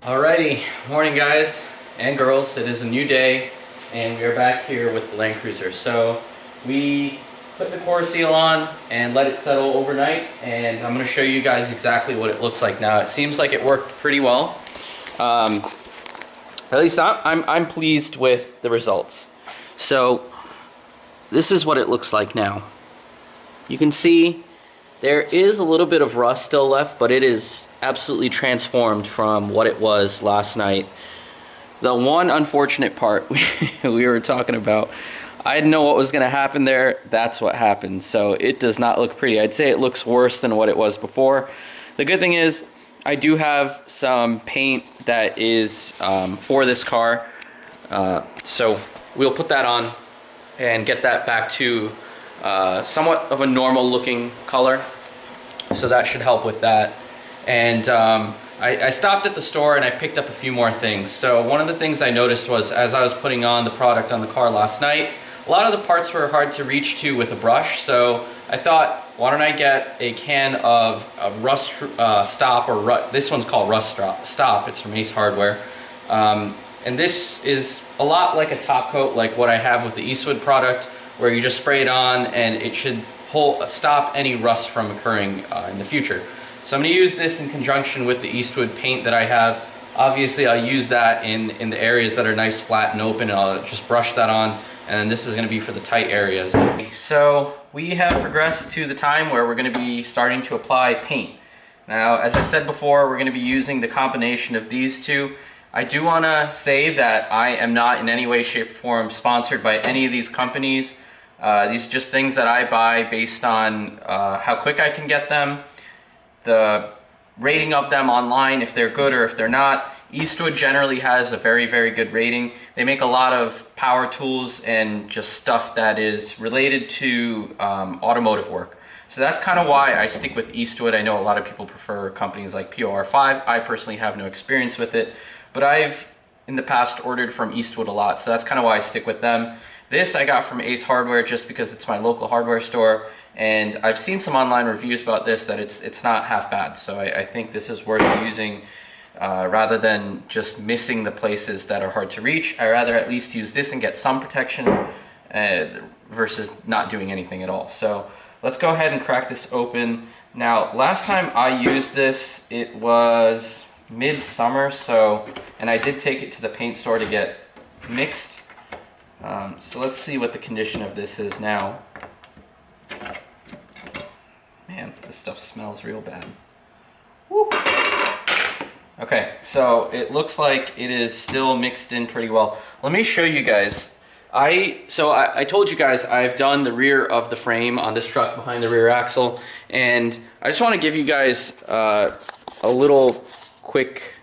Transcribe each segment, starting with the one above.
Alrighty, morning guys and girls. It is a new day and we are back here with the Land Cruiser. So we put the core seal on and let it settle overnight, and I'm going to show you guys exactly what it looks like now. It seems like it worked pretty well. At least I'm pleased with the results. So this is what it looks like now. You can see there is a little bit of rust still left, but it is absolutely transformed from what it was last night. The one unfortunate part we were talking about, I didn't know what was going to happen there. That's what happened. So it does not look pretty. I'd say it looks worse than what it was before. The good thing is I do have some paint that is for this car. So we'll put that on and get that back to somewhat of a normal looking color, so that should help with that. And I stopped at the store and I picked up a few more things. So one of the things I noticed was, as I was putting on the product on the car last night, a lot of the parts were hard to reach to with a brush. So I thought, why don't I get a can of Rust Stop, or this one's called Rust Stop. It's from Ace Hardware. And this is a lot like a top coat, like what I have with the Eastwood product, where you just spray it on and it should stop any rust from occurring in the future. So I'm going to use this in conjunction with the Eastwood paint that I have. Obviously I'll use that in the areas that are nice, flat, and open, and I'll just brush that on, and this is going to be for the tight areas. So we have progressed to the time where we're going to be starting to apply paint. Now, as I said before, we're going to be using the combination of these two. I do want to say that I am not in any way, shape, or form sponsored by any of these companies. These are just things that I buy based on how quick I can get them, the rating of them online, if they're good or if they're not. Eastwood generally has a very, very good rating. They make a lot of power tools and just stuff that is related to automotive work. So that's kind of why I stick with Eastwood. I know a lot of people prefer companies like POR5. I personally have no experience with it, but I've in the past ordered from Eastwood a lot, so that's kind of why I stick with them. This I got from Ace Hardware just because it's my local hardware store, and I've seen some online reviews about this that it's not half bad. So I think this is worth using rather than just missing the places that are hard to reach. I rather at least use this and get some protection versus not doing anything at all. So let's go ahead and crack this open. Now, last time I used this, it was midsummer, and I did take it to the paint store to get mixed. So let's see what the condition of this is now. Man, this stuff smells real bad. Woo. Okay, so it looks like it is still mixed in pretty well. Let me show you guys. I told you guys I've done the rear of the frame on this truck behind the rear axle, and I just want to give you guys a little quick.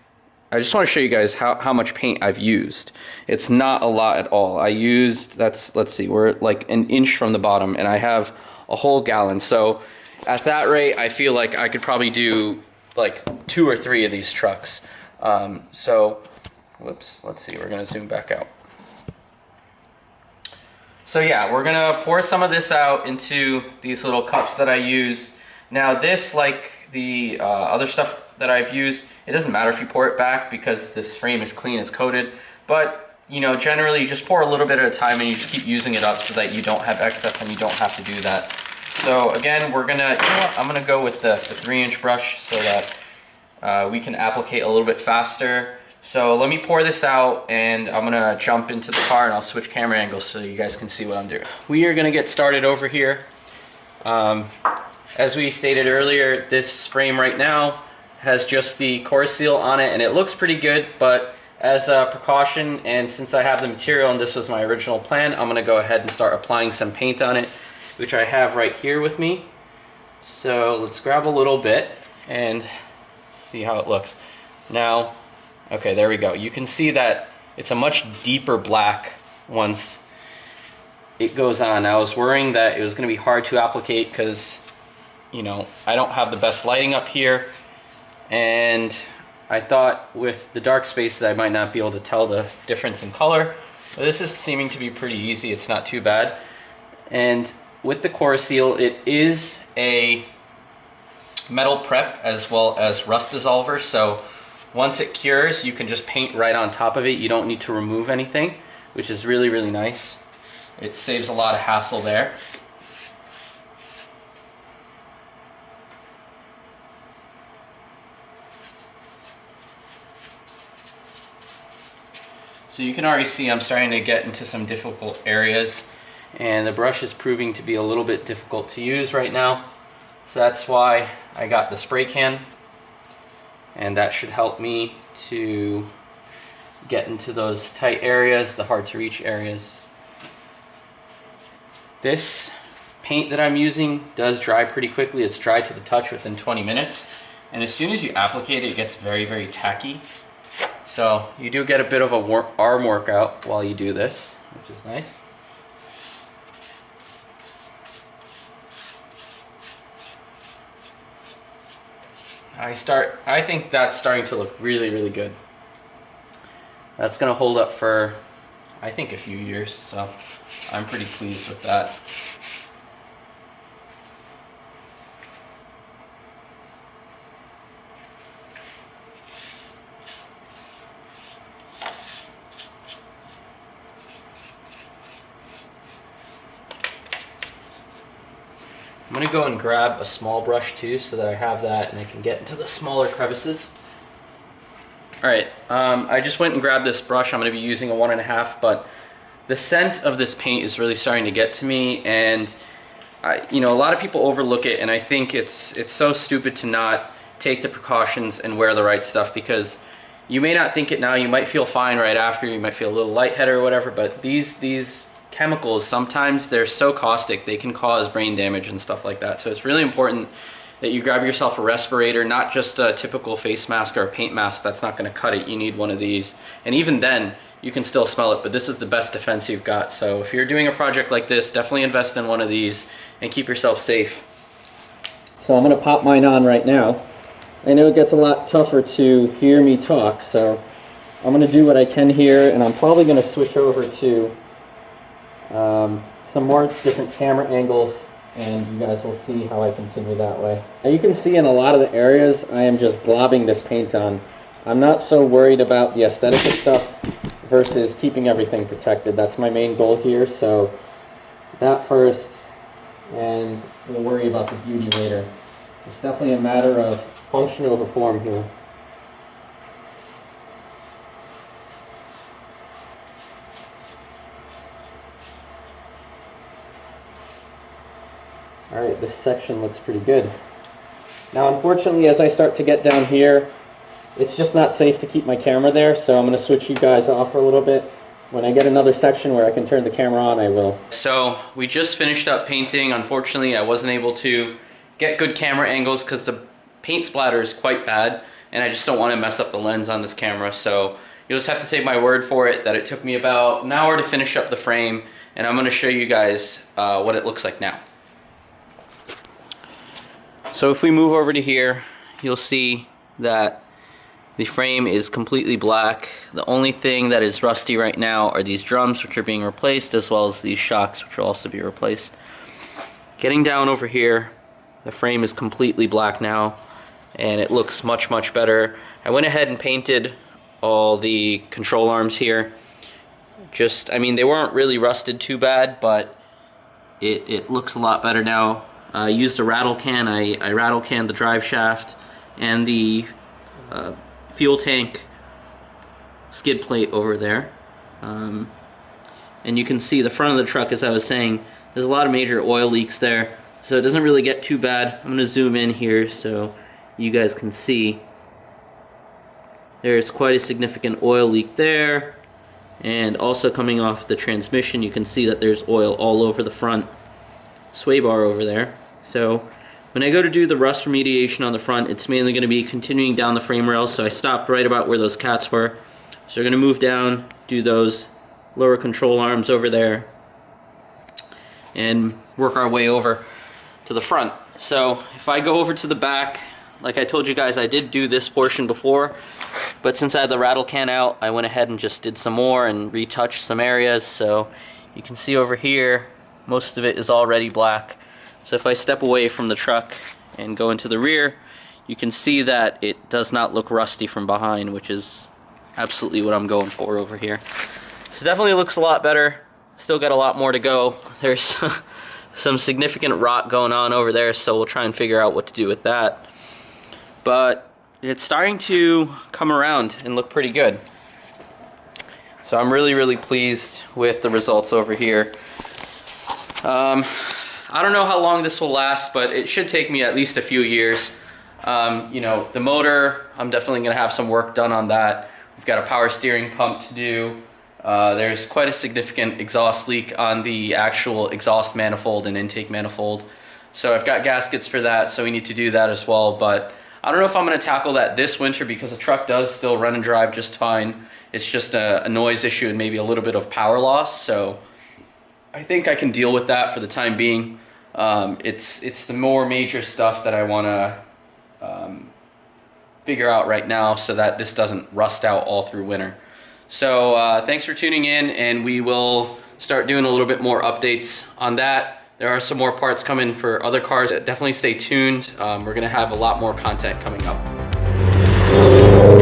I just want to show you guys how much paint I've used. It's not a lot at all. I used, let's see, we're like an inch from the bottom, and I have a whole gallon. So at that rate, I feel like I could probably do like 2 or 3 of these trucks. So, whoops, let's see, we're gonna zoom back out. So yeah, we're gonna pour some of this out into these little cups that I use. Now this, like the other stuff that I've used, it doesn't matter if you pour it back because this frame is clean, it's coated. But, you know, generally you just pour a little bit at a time and you just keep using it up so that you don't have excess and you don't have to do that. So again, we're gonna, you know what, I'm gonna go with the 3-inch brush so that we can applicate a little bit faster. So let me pour this out, and I'm gonna jump into the car and I'll switch camera angles so you guys can see what I'm doing. We are gonna get started over here. As we stated earlier, this frame right now has just the core seal on it, and it looks pretty good, but as a precaution, and since I have the material and this was my original plan, I'm gonna go ahead and start applying some paint on it, which I have right here with me. So let's grab a little bit and see how it looks. Now, okay, there we go. You can see that it's a much deeper black once it goes on. I was worrying that it was gonna be hard to applicate because, you know, I don't have the best lighting up here, and I thought with the dark spaces I might not be able to tell the difference in color, but this is seeming to be pretty easy. It's not too bad. And with the core seal, it is a metal prep as well as rust dissolver, so once it cures, you can just paint right on top of it. You don't need to remove anything, which is really, really nice. It saves a lot of hassle there. So you can already see I'm starting to get into some difficult areas, and the brush is proving to be a little bit difficult to use right now. So that's why I got the spray can, and that should help me to get into those tight areas, the hard to reach areas. This paint that I'm using does dry pretty quickly. It's dry to the touch within 20 minutes, and as soon as you applicate it, it gets very, very tacky. So you do get a bit of a arm workout while you do this, which is nice. I think that's starting to look really, really good. That's gonna hold up for, I think, a few years, so I'm pretty pleased with that. I'm gonna go and grab a small brush too, so that I have that and I can get into the smaller crevices. Alright, I just went and grabbed this brush. I'm gonna be using a 1.5, but the scent of this paint is really starting to get to me, and you know, a lot of people overlook it, and I think it's so stupid to not take the precautions and wear the right stuff, because you may not think it now, you might feel fine right after, you might feel a little lightheaded or whatever, but these chemicals, sometimes they're so caustic they can cause brain damage and stuff like that. So it's really important that you grab yourself a respirator, not just a typical face mask or a paint mask. That's not going to cut it. You need one of these, and even then you can still smell it, but this is the best defense you've got. So if you're doing a project like this, definitely invest in one of these and keep yourself safe. So I'm going to pop mine on right now. I know it gets a lot tougher to hear me talk, so I'm going to do what I can here, and I'm probably going to switch over to some more different camera angles, and you guys will see how I continue that way. Now you can see in a lot of the areas I am just globbing this paint on. I'm not so worried about the aesthetic of stuff versus keeping everything protected. That's my main goal here, so that first, and we'll worry about the beauty later. It's definitely a matter of function over form here. Alright, this section looks pretty good. Now unfortunately, as I start to get down here, it's just not safe to keep my camera there, so I'm going to switch you guys off for a little bit. When I get another section where I can turn the camera on, I will. So we just finished up painting. Unfortunately, I wasn't able to get good camera angles because the paint splatter is quite bad, and I just don't want to mess up the lens on this camera, so you'll just have to take my word for it that it took me about an hour to finish up the frame, and I'm going to show you guys what it looks like now. So if we move over to here, you'll see that the frame is completely black. The only thing that is rusty right now are these drums, which are being replaced, as well as these shocks, which will also be replaced. Getting down over here, the frame is completely black now, and it looks much, much better. I went ahead and painted all the control arms here. Just, I mean, they weren't really rusted too bad, but it looks a lot better now. I used a rattle can. I rattle canned the drive shaft and the fuel tank skid plate over there. And you can see the front of the truck, as I was saying, there's a lot of major oil leaks there, so it doesn't really get too bad. I'm going to zoom in here so you guys can see. There's quite a significant oil leak there, and also coming off the transmission, you can see that there's oil all over the front sway bar over there. So when I go to do the rust remediation on the front, it's mainly going to be continuing down the frame rails, so I stopped right about where those cats were. So we're going to move down, do those lower control arms over there, and work our way over to the front. So if I go over to the back, like I told you guys, I did do this portion before, but since I had the rattle can out, I went ahead and just did some more and retouched some areas. So you can see over here, most of it is already black. So if I step away from the truck and go into the rear, you can see that it does not look rusty from behind, which is absolutely what I'm going for over here. So definitely looks a lot better. Still got a lot more to go. There's some significant rot going on over there, so we'll try and figure out what to do with that. But it's starting to come around and look pretty good. So I'm really pleased with the results over here. I don't know how long this will last, but it should take me at least a few years. You know, the motor, I'm definitely going to have some work done on that. We've got a power steering pump to do. There's quite a significant exhaust leak on the actual exhaust manifold and intake manifold. So I've got gaskets for that, so we need to do that as well. But I don't know if I'm going to tackle that this winter because the truck does still run and drive just fine. It's just a noise issue and maybe a little bit of power loss. So I think I can deal with that for the time being. It's the more major stuff that I want to figure out right now so that this doesn't rust out all through winter. So thanks for tuning in, and we will start doing a little bit more updates on that. There are some more parts coming for other cars. Definitely stay tuned. We're going to have a lot more content coming up.